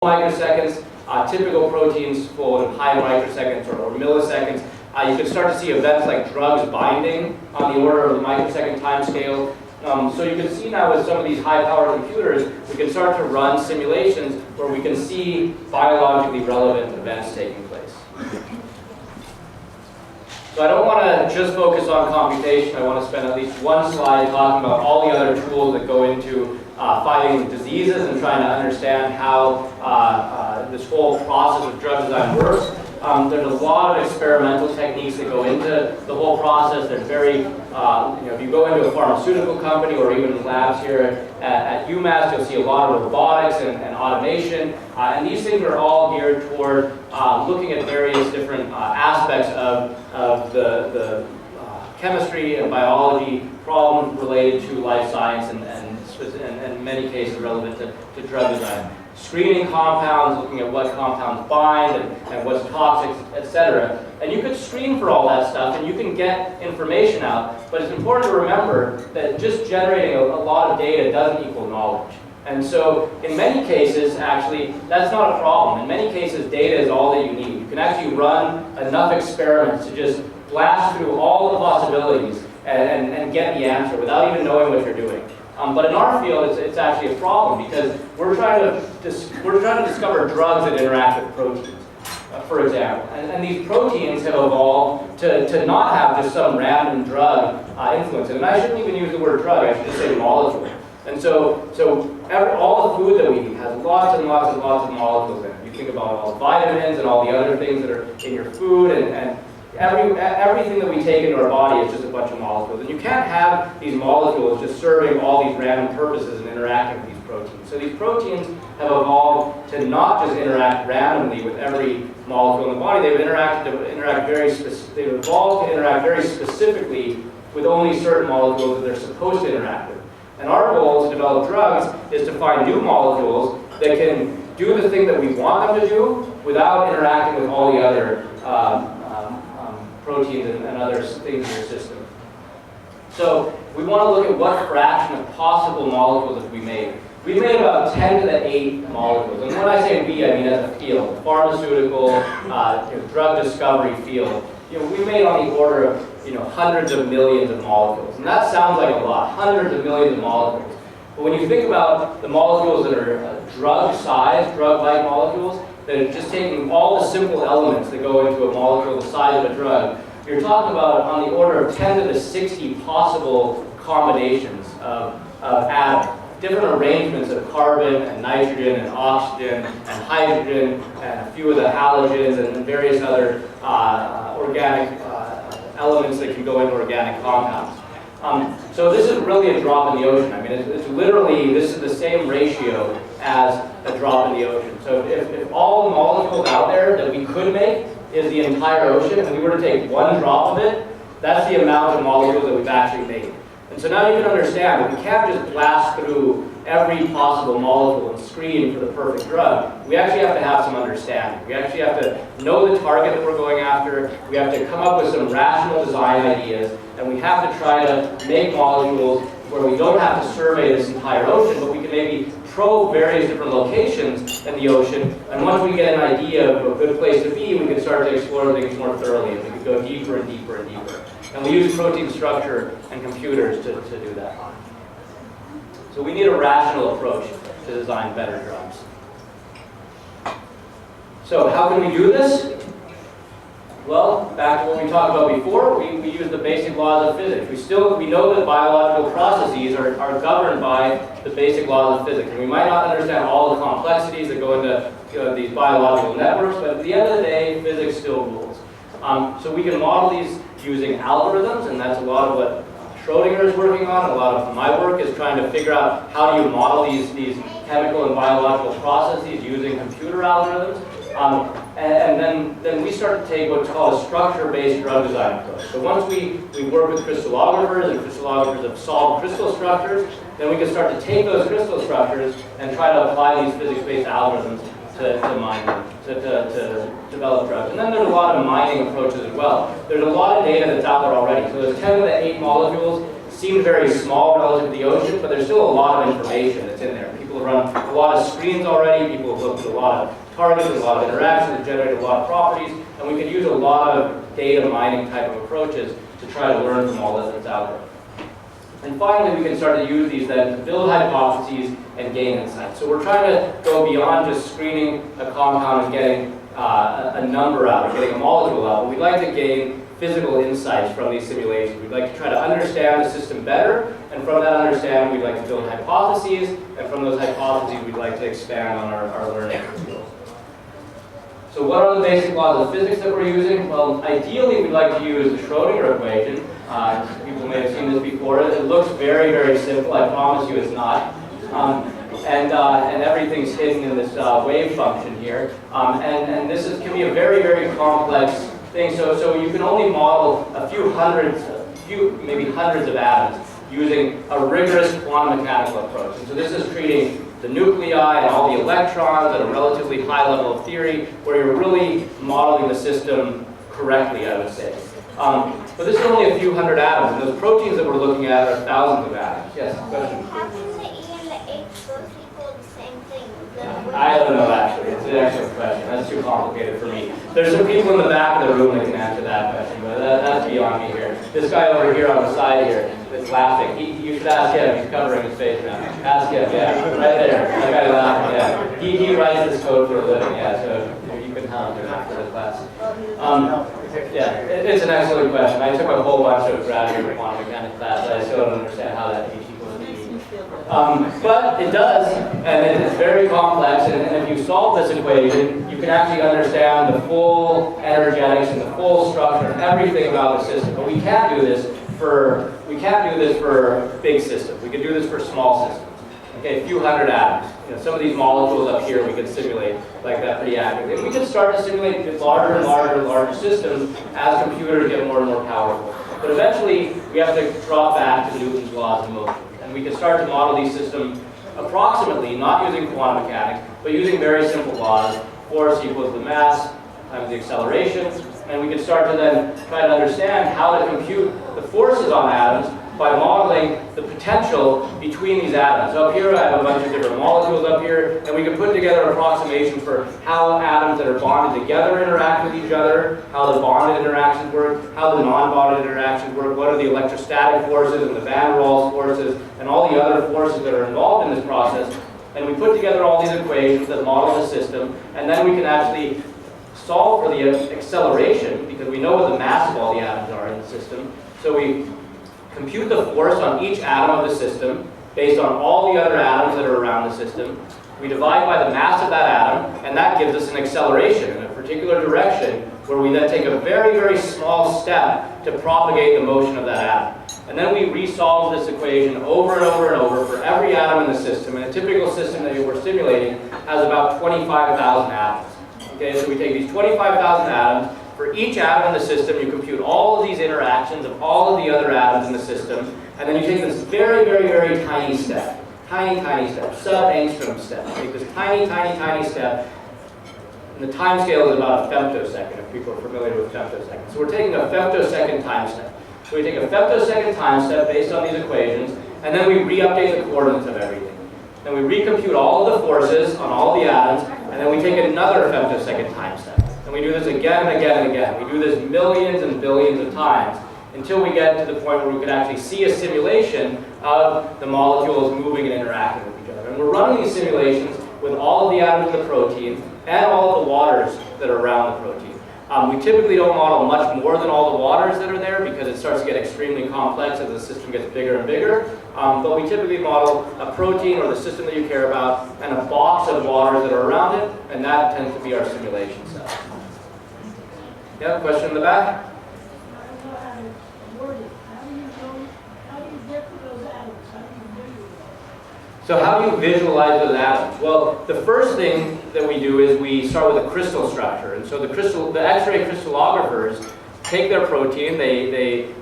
microseconds. Typical proteins flow in high microseconds or milliseconds. You can start to see events like drugs binding on the order of the microsecond time scale. So you can see now with some of these high-powered computers, we can start to run simulations where we can see biologically relevant events taking place. So I don't want to just focus on computation. I want to spend at least one slide talking about all the other tools that go into fighting diseases and trying to understand how this whole process of drug design works. There's a lot of experimental techniques that go into the whole process. There's very, if you go into a pharmaceutical company or even labs here at UMass, you'll see a lot of robotics and automation. And these things are all geared toward looking at various different aspects of the chemistry and biology problems related to life science and in many cases relevant to drug design. Screening compounds, looking at what compounds bind and what's toxic, etc. And you could screen for all that stuff and you can get information out, but it's important to remember that just generating a lot of data doesn't equal knowledge. And so in many cases, actually, that's not a problem. In many cases, data is all that you need. You can actually run enough experiments to just blast through all the possibilities and get the answer without even knowing what you're doing. But in our field, it's actually a problem because we're trying to discover drugs that interact with proteins, for example. And these proteins have evolved to not have just some random drug influence. And I shouldn't even use the word drug, I should just say molecule. And so all the food that we eat has lots and lots and lots of molecules in it. You think about all the vitamins and all the other things that are in your food, and everything that we take into our body is just a bunch of molecules. And you can't have these molecules just serving all these random purposes and interacting with these proteins. So these proteins have evolved to not just interact randomly with every molecule in the body. They've evolved to interact very specifically with only certain molecules that they're supposed to interact with. And our goal to develop drugs is to find new molecules that can do the thing that we want them to do without interacting with all the other proteins and other things in your system. So we want to look at what fraction of possible molecules have we made. We made about 10 to the 8 molecules. And when I say we, I mean as a field, the pharmaceutical, drug discovery field. We made on the order of hundreds of millions of molecules. And that sounds like a lot, hundreds of millions of molecules. But when you think about the molecules that are drug-sized, drug-like molecules, that are just taking all the simple elements that go into a molecule the size of a drug, you're talking about on the order of 10 to the 60 possible combinations of atoms. Different arrangements of carbon and nitrogen and oxygen and hydrogen and a few of the halogens and various other organic elements that can go into organic compounds. So this is really a drop in the ocean. I mean, it's literally, this is the same ratio as a drop in the ocean. So if all the molecules out there that we could make is the entire ocean, and we were to take one drop of it, that's the amount of molecules that we've actually made. And so now you can understand that we can't just blast through every possible molecule and screen for the perfect drug. We actually have to have some understanding. We actually have to know the target that we're going after. We have to come up with some rational design ideas, and we have to try to make molecules where we don't have to survey this entire ocean, but we can maybe probe various different locations in the ocean, and once we get an idea of a good place to be, we can start to explore things more thoroughly, and we can go deeper and deeper and deeper. And we use protein structure and computers to do that. So we need a rational approach to design better drugs. So how can we do this? Well, back to what we talked about before, we use the basic laws of physics. We know that biological processes are governed by the basic laws of physics. And we might not understand all the complexities that go into these biological networks, but at the end of the day, physics still rules. So we can model these using algorithms, and that's a lot of what Schrodinger is working on. A lot of my work is trying to figure out how do you model these chemical and biological processes using computer algorithms. And then we start to take what's called a structure-based drug design approach. So once we work with crystallographers, and crystallographers have solved crystal structures, then we can start to take those crystal structures and try to apply these physics-based algorithms to mine them, to develop drugs. And then there's a lot of mining approaches as well. There's a lot of data that's out there already. So those 10 to the 8 molecules seem very small relative to the ocean, but there's still a lot of information that's in there. People People have run a lot of screens already. People have looked at a lot of targets, a lot of interactions, and generated a lot of properties. And we can use a lot of data mining type of approaches to try to learn from all that's out there. And finally, we can start to use these then to build hypotheses and gain insights. So we're trying to go beyond just screening a compound and getting a number out, or getting a molecule out. But we'd like to gain physical insights from these simulations. We'd like to try to understand the system better, and from that understanding, we'd like to build hypotheses, and from those hypotheses, we'd like to expand on our learning skills. So what are the basic laws of physics that we're using? Well, ideally, we'd like to use the Schrodinger equation. People may have seen this before. It looks very, very simple. I promise you it's not. And everything's hidden in this wave function here. And this can be a very, very complex thing. So you can only model maybe hundreds of atoms using a rigorous quantum mechanical approach. And so this is treating the nuclei and all the electrons at a relatively high level of theory, where you're really modeling the system correctly, I would say. But this is only a few hundred atoms, and those proteins that we're looking at are thousands of atoms. Yes, question? How can the E and the H both equal the same thing? I don't know, actually. It's an excellent question. That's too complicated for me. There's some people in the back of the room that can answer that question, but that's beyond me here. This guy over here on the side here is laughing. You should ask him. He's covering his face now. Ask him, yeah. Right there. That guy laughing, yeah. He writes this code for a living, yeah, so you can hound him after the class. Yeah, it's an excellent question. I took a whole bunch of graduate quantum mechanics class. I still don't understand how that H equals B. But it does, and it's very complex, and if you solve this equation, you can actually understand the full energetics and the full structure and everything about the system. But we can't do this for big systems. We can do this for small systems. Okay, a few hundred atoms. Some of these molecules up here we can simulate like that pretty accurately. And we can start to simulate larger and larger and larger systems as computers get more and more powerful. But eventually, we have to drop back to Newton's laws of motion. And we can start to model these systems approximately, not using quantum mechanics, but using very simple laws. Force equals the mass times the acceleration. And we can start to then try to understand how to compute the forces on atoms by modeling the potential between these atoms. So up here I have a bunch of different molecules up here, and we can put together an approximation for how atoms that are bonded together interact with each other, how the bonded interactions work, how the non-bonded interactions work, what are the electrostatic forces and the van der Waals forces, and all the other forces that are involved in this process. And we put together all these equations that model the system, and then we can actually solve for the acceleration, because we know what the mass of all the atoms are in the system. So we compute the force on each atom of the system based on all the other atoms that are around the system. We divide by the mass of that atom, and that gives us an acceleration in a particular direction, where we then take a very, very small step to propagate the motion of that atom. And then we resolve this equation over and over and over for every atom in the system. And a typical system that we're simulating has about 25,000 atoms. Okay, so we take these 25,000 atoms. For each atom in the system, you compute all of these interactions of all of the other atoms in the system, and then you take this very, very, very tiny step, tiny step, sub-angstrom step. You take this tiny, tiny step, and the time scale is about a femtosecond, if people are familiar with femtoseconds. So we're taking a femtosecond time step. So we take a femtosecond time step based on these equations, and then we re-update the coordinates of everything. Then we recompute all of the forces on all the atoms, and then we take another femtosecond time step. And we do this again and again and again. We do this millions and billions of times until we get to the point where we can actually see a simulation of the molecules moving and interacting with each other. And we're running these simulations with all of the atoms of the protein and all of the waters that are around the protein. We typically don't model much more than all the waters that are there, because it starts to get extremely complex as the system gets bigger and bigger. But we typically model a protein or the system that you care about and a box of waters that are around it, and that tends to be our simulation set. Yeah, question in the back? So how do you visualize those atoms? Well, the first thing that we do is we start with a crystal structure. And so the X-ray crystallographers take their protein, they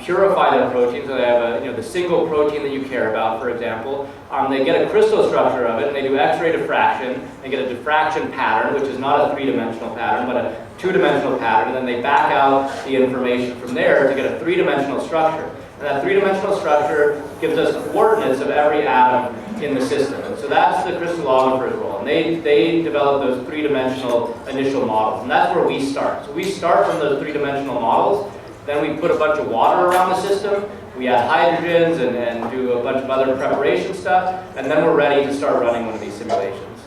purify their protein, so they have the single protein that you care about, for example. They get a crystal structure of it, and they do X-ray diffraction. They get a diffraction pattern, which is not a three-dimensional pattern, but a two-dimensional pattern, and then they back out the information from there to get a three-dimensional structure. And that three-dimensional structure gives us coordinates of every atom in the system. And so that's the crystallographer's role. And they develop those three-dimensional initial models. And that's where we start. So we start from those three-dimensional models. Then we put a bunch of water around the system. We add hydrogens and do a bunch of other preparation stuff. And then we're ready to start running one of these simulations.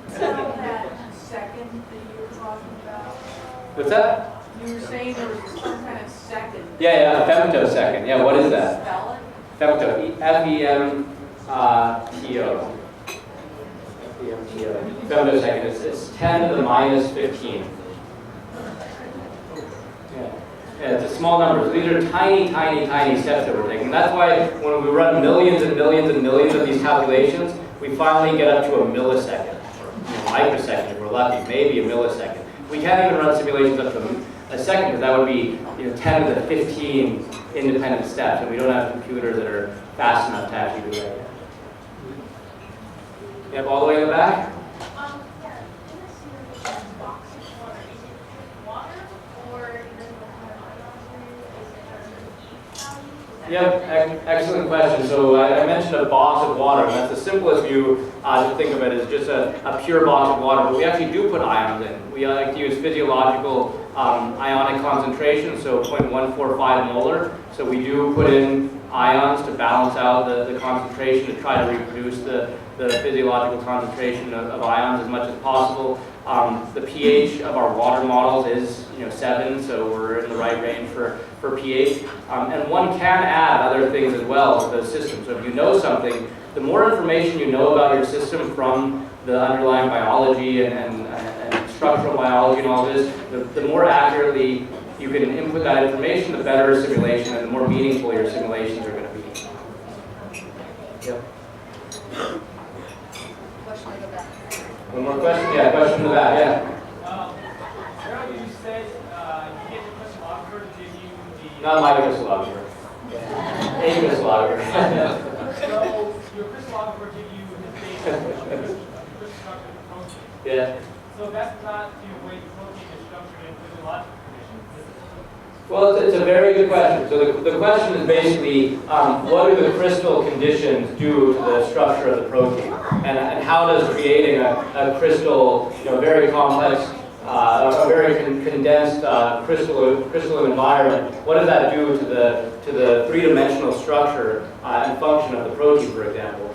So that second that you were talking about, What's that? you were saying there was some kind of second. Yeah, femtosecond. Yeah, what is that? Spell it? Femto. F-E-M-T-O. Femtosecond. It's 10 to the minus 15. Yeah, it's a small number. So these are tiny, tiny, tiny steps that we're taking. That's why when we run millions and millions and millions of these calculations, we finally get up to a millisecond, or a microsecond if we're lucky, maybe a millisecond. We can't even run simulations up to a second because that would be 10 to the 15 independent steps, and we don't have computers that are fast enough to actually do that yet. Yep, all the way in the back. Yep, excellent question. So I mentioned a box of water, and that's the simplest view to think of it as just a pure box of water, but we actually do put ions in. We like to use physiological ionic concentration, so 0.145 molar. So we do put in ions to balance out the concentration to try to reproduce the physiological concentration of ions as much as possible. The pH of our water models is 7, so we're in the right range for pH. And one can add other things as well to the system. So if you know something, the more information you know about your system from the underlying biology and structural biology and all this, the more accurately you can input that information, the better a simulation and the more meaningful your simulations are going to be. Yep. Question in the back. One more question? Yeah, question in the back, yeah. Earlier you said you get the crystallographer to give you the... Not my crystallographer. A crystallographer. So your crystallographer give you the data, the structure of the protein. Yeah. So that's not the way the protein is structured in physiological conditions. Well, it's a very good question. So the question is basically, what do the crystal conditions do to the structure of the protein? And how does creating a crystal, very complex, a very condensed crystalline environment, what does that do to the three-dimensional structure and function of the protein, for example?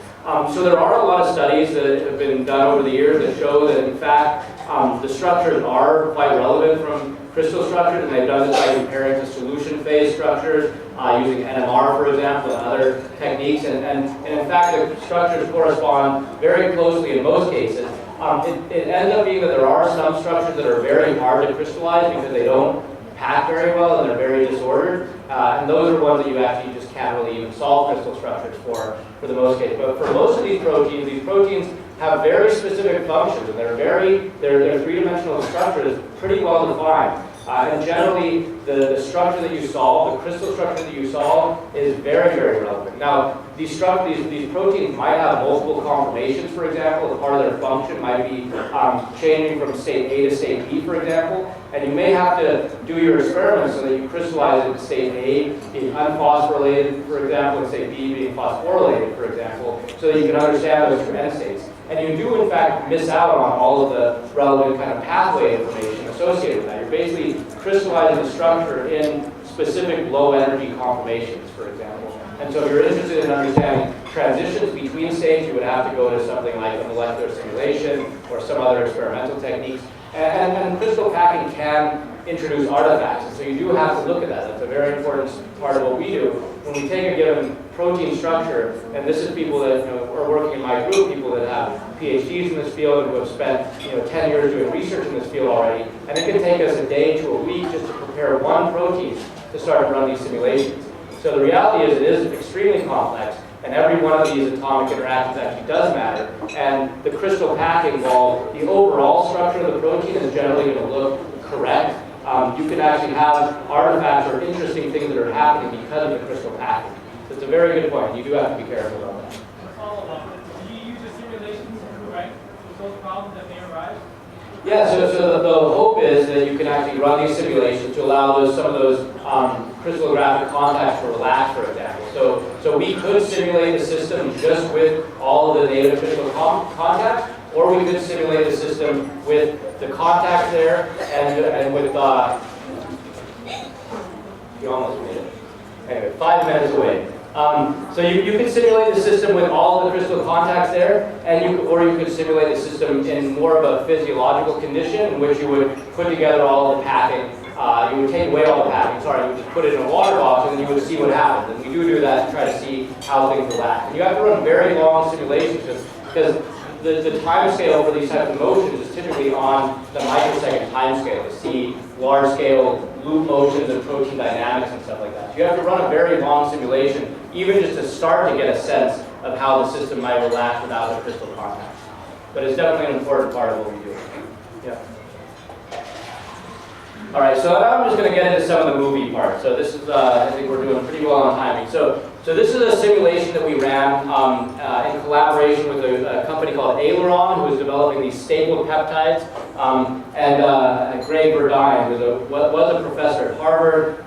So there are a lot of studies that have been done over the years that show that, in fact, the structures are quite relevant from crystal structures, and they've done this by comparing to solution phase structures, using NMR, for example, and other techniques. And in fact, the structures correspond very closely in most cases. It ends up being that there are some structures that are very hard to crystallize because they don't pack very well and they're very disordered. And those are ones that you actually just can't really even solve crystal structures for the most cases. But for most of these proteins have very specific functions, and their three-dimensional structure is pretty well defined. And generally, the structure that you solve, the crystal structure that you solve, is very, very relevant. Now, these proteins might have multiple conformations, for example. As part of their function might be changing from state A to state B, for example. And you may have to do your experiments so that you crystallize it in state A being unphosphorylated, for example, and state B being phosphorylated, for example, so that you can understand those two end states. And you do, in fact, miss out on all of the relevant kind of pathway information associated with that. You're basically crystallizing the structure in specific low-energy conformations, for example. And so if you're interested in understanding transitions between states, you would have to go to something like a molecular simulation or some other experimental techniques. And crystal packing can introduce artifacts, and so you do have to look at that. That's a very important part of what we do. When we take a given protein structure, and this is people that are working in my group, people that have Ph.D.s in this field and who have spent 10 years doing research in this field already, and it can take us a day to a week just to prepare one protein to start to run these simulations. So the reality is it is extremely complex, and every one of these atomic interactions actually does matter, and the crystal packing, while the overall structure of the protein is generally going to look correct, you can actually have artifacts or interesting things that are happening because of the crystal packing. So it's a very good point. You do have to be careful about that. Do you use the simulations to correct those problems that may arise? Yeah, so the hope is that you can actually run these simulations to allow some of those crystallographic contacts to relax, for example. So we could simulate the system just with all of the native physical contacts, or we could simulate the system with the contacts there and with, you almost made it. Anyway, 5 minutes away. So you could simulate the system with all the crystal contacts there, or you could simulate the system in more of a physiological condition in which you would put together all the packing. You would take away all the packing, you would just put it in a water box and then you would see what happens. And we do that to try to see how things react. And you have to run very long simulations because the time scale for these types of motions is typically on the microsecond time scale to see large scale loop motions and protein dynamics and stuff like that. So you have to run a very long simulation, even just to start to get a sense of how the system might relax without the crystal contacts. But it's definitely an important part of what we do. Yeah. All right, so now I'm just going to get into some of the movie part. So this is, I think we're doing pretty well on timing. So this is a simulation that we ran in collaboration with a company called Aileron, who is developing these stapled peptides, and Greg Verdine, who was a professor at Harvard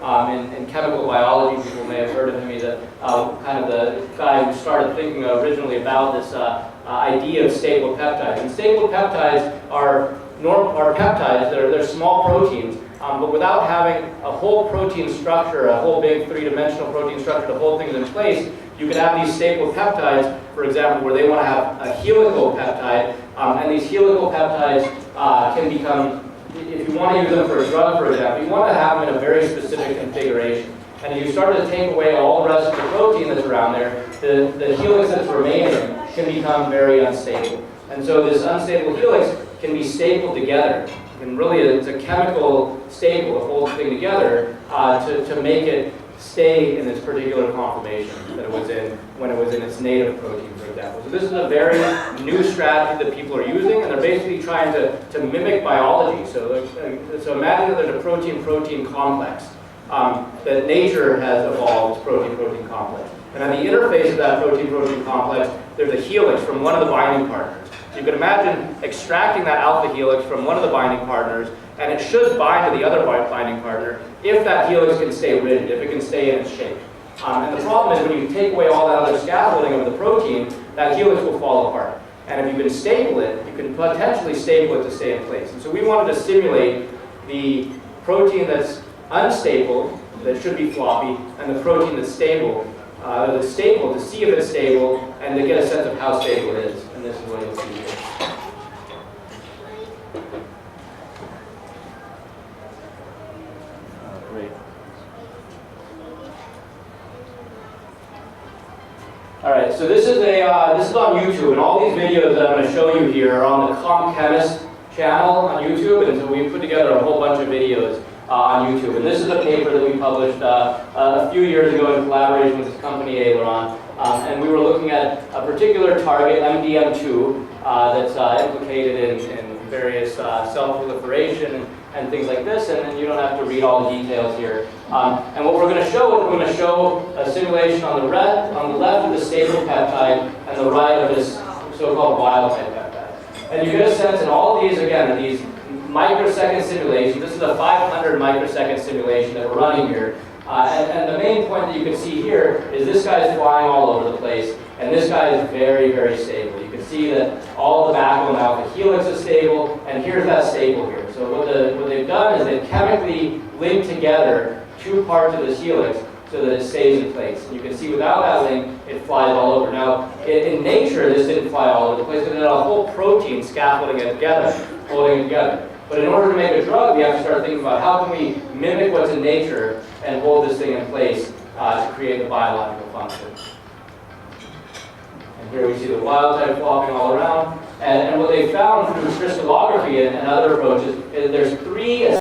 in chemical biology. People may have heard of him. He's kind of the guy who started thinking originally about this idea of stapled peptides. And stapled peptides are peptides. They're small proteins. But without having a whole protein structure, a whole big three-dimensional protein structure to hold things in place, you could have these stapled peptides, for example, where they want to have a helical peptide, and these helical peptides can become, if you want to use them for a drug, for example, you want to have them in a very specific configuration. And if you start to take away all the rest of the protein that's around there, the helix that's remaining can become very unstable. And so this unstable helix can be stapled together. And really, it's a chemical staple that holds the thing together to make it stay in its particular conformation that it was in when it was in its native protein, for example. So this is a very new strategy that people are using, and they're basically trying to mimic biology. So imagine that there's a protein-protein complex that nature has evolved, this protein-protein complex. And on the interface of that protein-protein complex, there's a helix from one of the binding partners. You can imagine extracting that alpha helix from one of the binding partners, and it should bind to the other binding partner if that helix can stay rigid, if it can stay in its shape. And the problem is when you take away all that other scaffolding of the protein, that helix will fall apart. And if you can stable it, you can potentially stable it to stay in place. And so we wanted to simulate the protein that's unstable, that should be floppy, and the protein that's stable, to see if it's stable and to get a sense of how stable it is. And this is what you'll see here. Great. All right, so this is on YouTube, and all these videos that I'm going to show you here are on the Chemist channel on YouTube, and so we put together a whole bunch of videos on YouTube. And this is a paper that we published a few years ago in collaboration with this company, Aileron. And we were looking at a particular target, MDM2, that's implicated in various cell proliferation and things like this. And then you don't have to read all the details here. And what we're going to show is we're going to show a simulation on the left of the stable peptide and the right of this so-called wild-type peptide. And you get a sense in all of these, again, these microsecond simulation. This is a 500 microsecond simulation that we're running here. And the main point that you can see here is this guy is flying all over the place, and this guy is very, very stable. You can see that all the backbone alpha helix is stable, and here's that staple here. So what they've done is they've chemically linked together two parts of this helix so that it stays in place. And you can see without that link, it flies all over. Now, in nature, this didn't fly all over the place, because it had a whole protein scaffolding it together, holding it together. But in order to make a drug, we have to start thinking about how can we mimic what's in nature and hold this thing in place to create the biological function. And here we see the wild type flopping all around. And what they found through crystallography and other approaches is there's three